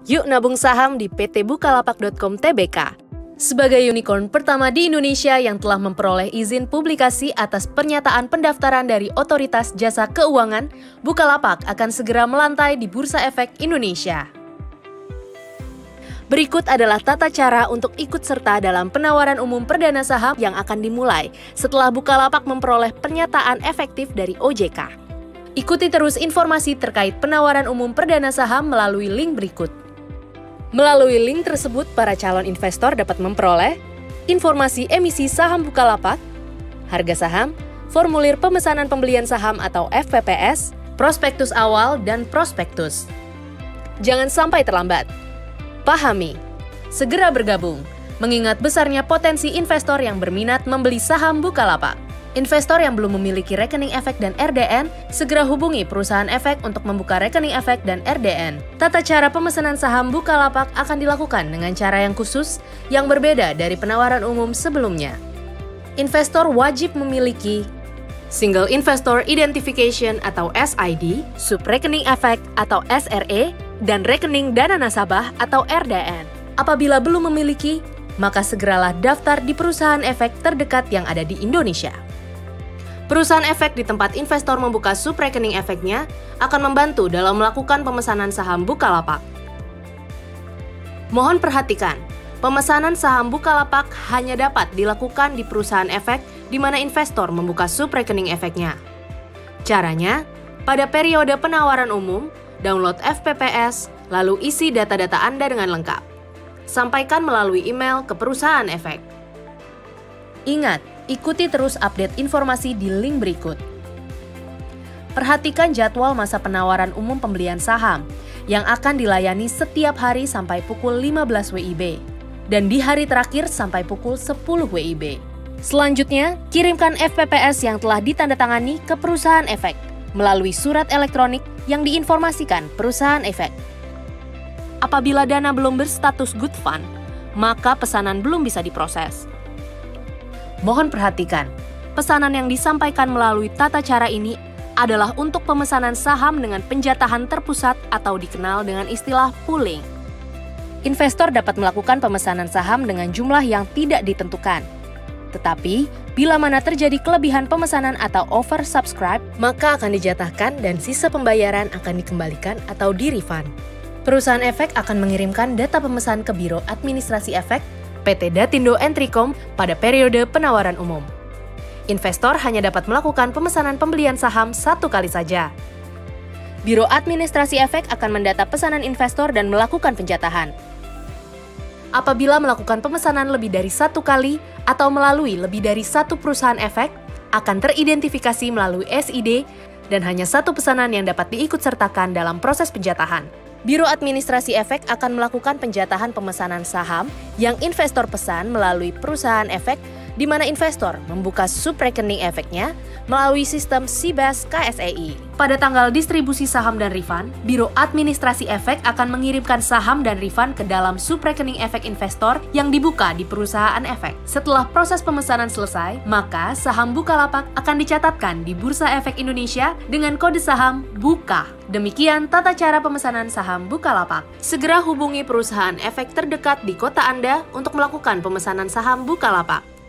Yuk nabung saham di PT Bukalapak.com Tbk. Sebagai unicorn pertama di Indonesia yang telah memperoleh izin publikasi atas pernyataan pendaftaran dari Otoritas Jasa Keuangan, Bukalapak akan segera melantai di Bursa Efek Indonesia. Berikut adalah tata cara untuk ikut serta dalam penawaran umum perdana saham yang akan dimulai setelah Bukalapak memperoleh pernyataan efektif dari OJK. Ikuti terus informasi terkait penawaran umum perdana saham melalui link berikut. Melalui link tersebut, para calon investor dapat memperoleh informasi emisi saham Bukalapak, harga saham, formulir pemesanan pembelian saham atau FPPS, prospektus awal, dan prospektus. Jangan sampai terlambat. Pahami, segera bergabung, mengingat besarnya potensi investor yang berminat membeli saham Bukalapak. Investor yang belum memiliki rekening efek dan RDN, segera hubungi perusahaan efek untuk membuka rekening efek dan RDN. Tata cara pemesanan saham Bukalapak akan dilakukan dengan cara yang khusus, yang berbeda dari penawaran umum sebelumnya. Investor wajib memiliki Single Investor Identification atau SID, subrekening efek atau SRE, dan rekening dana nasabah atau RDN. Apabila belum memiliki, maka segeralah daftar di perusahaan efek terdekat yang ada di Indonesia. Perusahaan efek di tempat investor membuka subrekening efeknya akan membantu dalam melakukan pemesanan saham Bukalapak. Mohon perhatikan, pemesanan saham Bukalapak hanya dapat dilakukan di perusahaan efek di mana investor membuka subrekening efeknya. Caranya, pada periode penawaran umum, download FPPS, lalu isi data-data Anda dengan lengkap. Sampaikan melalui email ke perusahaan efek. Ingat, ikuti terus update informasi di link berikut. Perhatikan jadwal masa penawaran umum pembelian saham yang akan dilayani setiap hari sampai pukul 15 WIB dan di hari terakhir sampai pukul 10 WIB. Selanjutnya, kirimkan FPPS yang telah ditandatangani ke perusahaan efek melalui surat elektronik yang diinformasikan perusahaan efek. Apabila dana belum berstatus good fund, maka pesanan belum bisa diproses. Mohon perhatikan, pesanan yang disampaikan melalui tata cara ini adalah untuk pemesanan saham dengan penjatahan terpusat atau dikenal dengan istilah pooling. Investor dapat melakukan pemesanan saham dengan jumlah yang tidak ditentukan. Tetapi, bila mana terjadi kelebihan pemesanan atau oversubscribe, maka akan dijatahkan dan sisa pembayaran akan dikembalikan atau di-refund. Perusahaan efek akan mengirimkan data pemesan ke Biro Administrasi Efek PT Datindo Entricom pada periode penawaran umum. Investor hanya dapat melakukan pemesanan pembelian saham satu kali saja. Biro Administrasi Efek akan mendata pesanan investor dan melakukan penjatahan. Apabila melakukan pemesanan lebih dari satu kali atau melalui lebih dari satu perusahaan efek, akan teridentifikasi melalui SID dan hanya satu pesanan yang dapat diikutsertakan dalam proses penjatahan. Biro Administrasi Efek akan melakukan penjatahan pemesanan saham yang investor pesan melalui perusahaan efek di mana investor membuka subrekening efeknya melalui sistem CBAS KSEI. Pada tanggal distribusi saham dan refund, Biro Administrasi Efek akan mengirimkan saham dan refund ke dalam subrekening efek investor yang dibuka di perusahaan efek. Setelah proses pemesanan selesai, maka saham Bukalapak akan dicatatkan di Bursa Efek Indonesia dengan kode saham BUKA. Demikian tata cara pemesanan saham Bukalapak. Segera hubungi perusahaan efek terdekat di kota Anda untuk melakukan pemesanan saham Bukalapak.